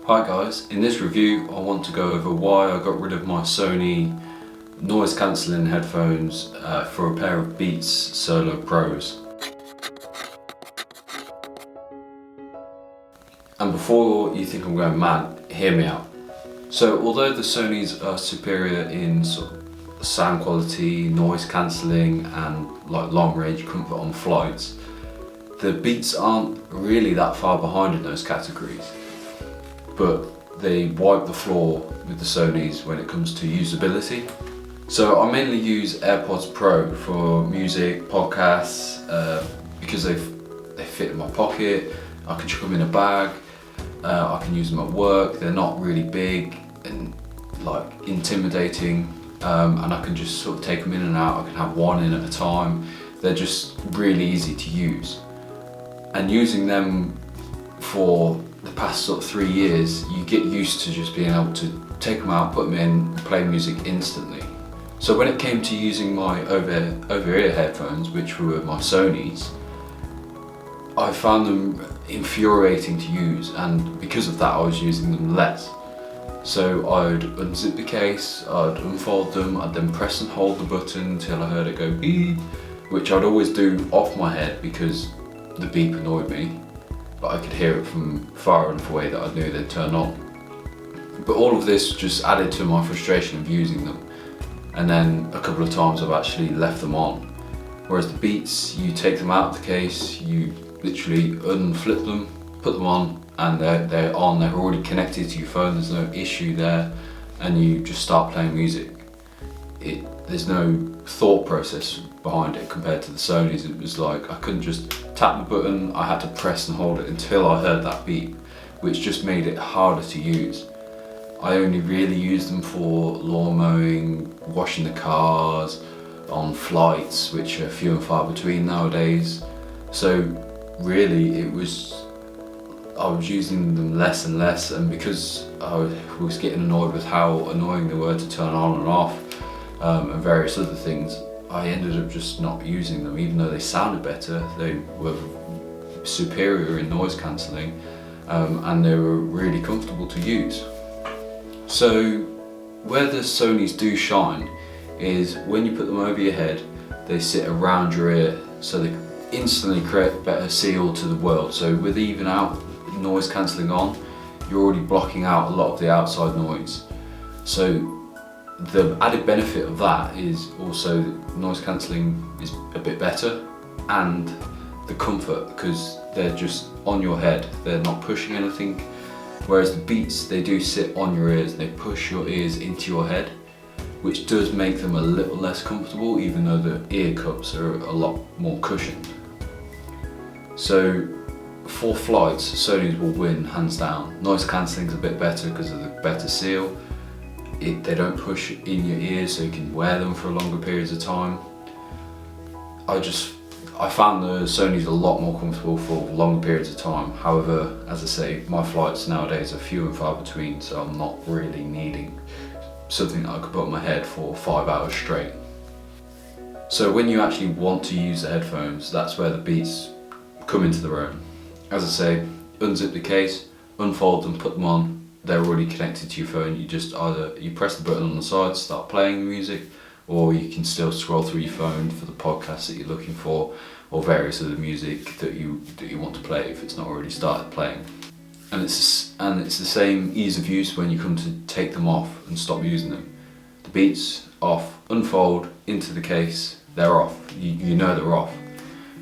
Hi guys, in this review I want to go over why I got rid of my Sony noise cancelling headphones for a pair of Beats Solo Pros. And before you think I'm going mad, hear me out. So although the Sonys are superior in sort of sound quality, noise cancelling and like long range comfort on flights, the Beats aren't really that far behind in those categories. But they wipe the floor with the Sonys when it comes to usability. So I mainly use AirPods Pro for music, podcasts, because they fit in my pocket. I can chuck them in a bag. I can use them at work. They're not really big and like intimidating, and I can just sort of take them in and out. I can have one in at a time. They're just really easy to use. And using them for the past sort of 3 years, you get used to just being able to take them out, put them in, play music instantly. So when it came to using my over-ear headphones, which were my Sonys, I found them infuriating to use, and because of that I was using them less. So I'd unzip the case, I'd unfold them, I'd then press and hold the button until I heard it go beep, which I'd always do off my head because the beep annoyed me. But I could hear it from far enough away that I knew they'd turn on. But all of this just added to my frustration of using them. And then a couple of times I've actually left them on. Whereas the Beats, you take them out of the case, you literally unflip them, put them on, and they're on, they're already connected to your phone, there's no issue there, and you just start playing music. There's no thought process behind it compared to the Sonys. It was like I couldn't just tap the button, I had to press and hold it until I heard that beep, which just made it harder to use. I only really use them for lawn mowing, washing the cars, on flights, which are few and far between nowadays. So really I was using them less and less, and because I was getting annoyed with how annoying they were to turn on and off, and various other things, I ended up just not using them. Even though they sounded better, they were superior in noise cancelling, and they were really comfortable to use. So where the Sonys do shine is when you put them over your head, they sit around your ear, so they instantly create a better seal to the world. So with even out noise cancelling on, you're already blocking out a lot of the outside noise. So the added benefit of that is also noise cancelling is a bit better, and the comfort, because they're just on your head, they're not pushing anything. Whereas the Beats, they do sit on your ears, they push your ears into your head, which does make them a little less comfortable, even though the ear cups are a lot more cushioned. So for flights, Sonys will win hands down. Noise cancelling is a bit better because of the better seal. They don't push in your ears, so you can wear them for longer periods of time. I found the Sonys a lot more comfortable for longer periods of time. However, as I say, my flights nowadays are few and far between, so I'm not really needing something that I could put on my head for 5 hours straight. So when you actually want to use the headphones, that's where the Beats come into their own. As I say, unzip the case, unfold them, put them on. They're already connected to your phone. You just you press the button on the side to start playing the music, or you can still scroll through your phone for the podcast that you're looking for, or various other music that you want to play if it's not already started playing. And it's the same ease of use when you come to take them off and stop using them. The Beats off, unfold, into the case, they're off. You know they're off.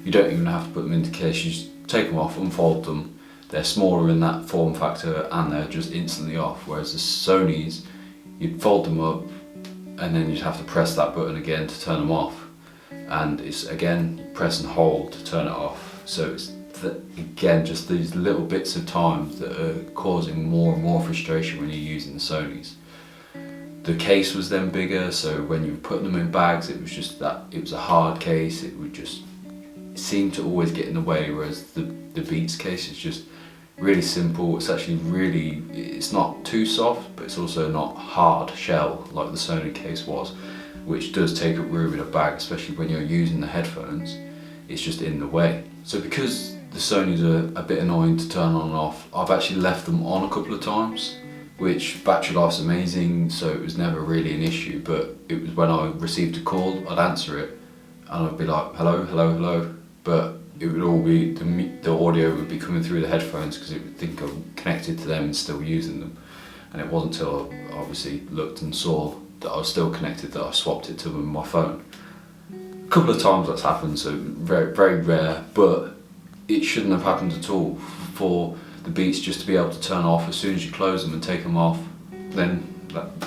You don't even have to put them into the case. You just take them off, unfold them. They're smaller in that form factor, and they're just instantly off. Whereas the Sonys, you'd fold them up, and then you'd have to press that button again to turn them off. And it's again, you press and hold to turn it off. So it's again just these little bits of time that are causing more and more frustration when you're using the Sonys. The case was then bigger, so when you were putting them in bags, it was just that it was a hard case. It would just seem to always get in the way. Whereas the Beats case is just really simple. It's actually it's not too soft, but it's also not hard shell like the Sony case was, which does take up room in a bag, especially when you're using the headphones. It's just in the way. So because the Sonys are a bit annoying to turn on and off. I've actually left them on a couple of times, which battery life's amazing, so it was never really an issue, but it was when I received a call, I'd answer it and I'd be like, hello, hello, hello, but it would all be, the audio would be coming through the headphones because it would think I'm connected to them and still using them. And it wasn't until I obviously looked and saw that I was still connected that I swapped it to my phone. A couple of times that's happened, so very, very rare, but it shouldn't have happened at all. For the Beats just to be able to turn off as soon as you close them and take them off, then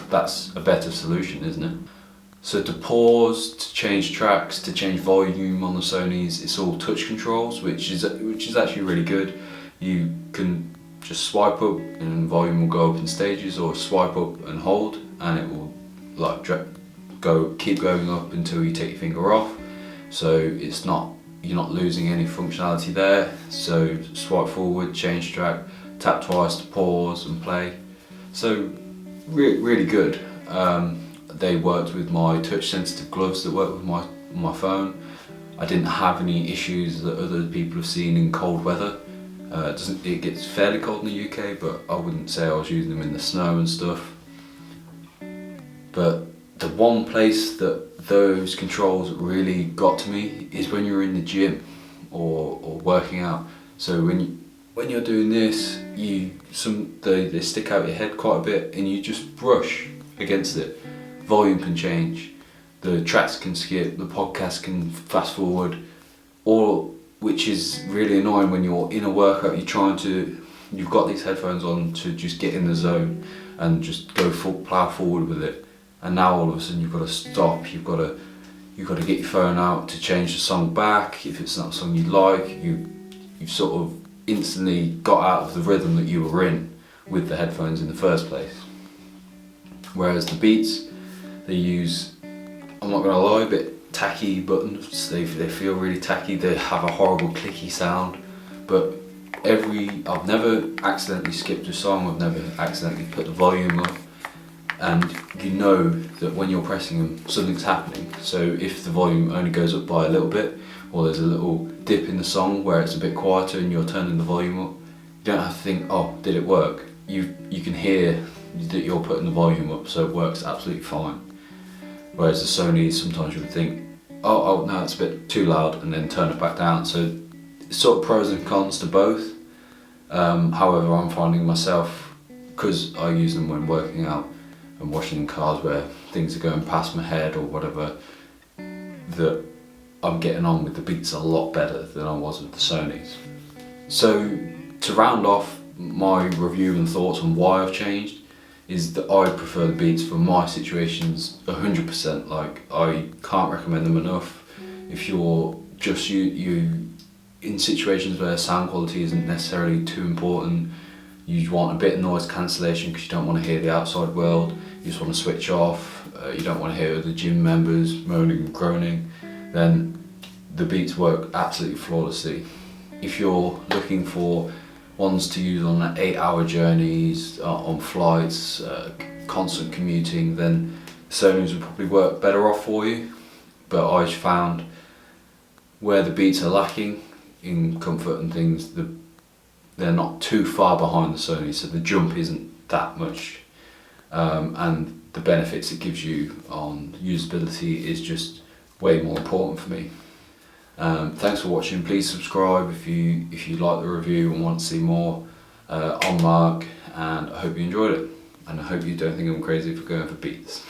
that's a better solution, isn't it? So to pause, to change tracks, to change volume on the Sonys, it's all touch controls, which is actually really good. You can just swipe up and volume will go up in stages, or swipe up and hold and it will like keep going up until you take your finger off. So you're not losing any functionality there. So swipe forward, change track, tap twice to pause and play. So really good. They worked with my touch sensitive gloves that work with my phone. I didn't have any issues that other people have seen in cold weather. It gets fairly cold in the UK, but I wouldn't say I was using them in the snow and stuff. But the one place that those controls really got to me is when you're in the gym or working out. So when you're doing this, they stick out your head quite a bit and you just brush against it. Volume can change, the tracks can skip, the podcast can fast forward, which is really annoying when you're in a workout. You've got these headphones on to just get in the zone and just plow forward with it. And now all of a sudden you've got to stop. You've got to get your phone out to change the song back. If it's not a song you like, you've sort of instantly got out of the rhythm that you were in with the headphones in the first place. Whereas the Beats, they use, I'm not gonna lie, a bit tacky buttons. They feel really tacky. They have a horrible clicky sound. But I've never accidentally skipped a song. I've never accidentally put the volume up. And you know that when you're pressing them, something's happening. So if the volume only goes up by a little bit, or there's a little dip in the song where it's a bit quieter and you're turning the volume up, you don't have to think, oh, did it work? You can hear that you're putting the volume up, so it works absolutely fine. Whereas the Sony, sometimes you would think, oh no, it's a bit too loud, and then turn it back down. So it's sort of pros and cons to both. However, I'm finding myself, because I use them when working out and washing cars where things are going past my head or whatever, that I'm getting on with the Beats a lot better than I was with the Sonys. So to round off my review and thoughts on why I've changed, is that I prefer the Beats for my situations 100%. Like, I can't recommend them enough. If you're just you in situations where sound quality isn't necessarily too important, you want a bit of noise cancellation because you don't want to hear the outside world, you just want to switch off, you don't want to hear the gym members moaning and groaning, then the Beats work absolutely flawlessly. If you're looking for ones to use on 8-hour journeys, on flights, constant commuting, then Sonys would probably work better off for you. But I've found where the Beats are lacking in comfort and things, they're not too far behind the Sony, so the jump isn't that much, and the benefits it gives you on usability is just way more important for me. Thanks for watching. Please subscribe if you like the review and want to see more on Mark, and I hope you enjoyed it, and I hope you don't think I'm crazy for going for Beats.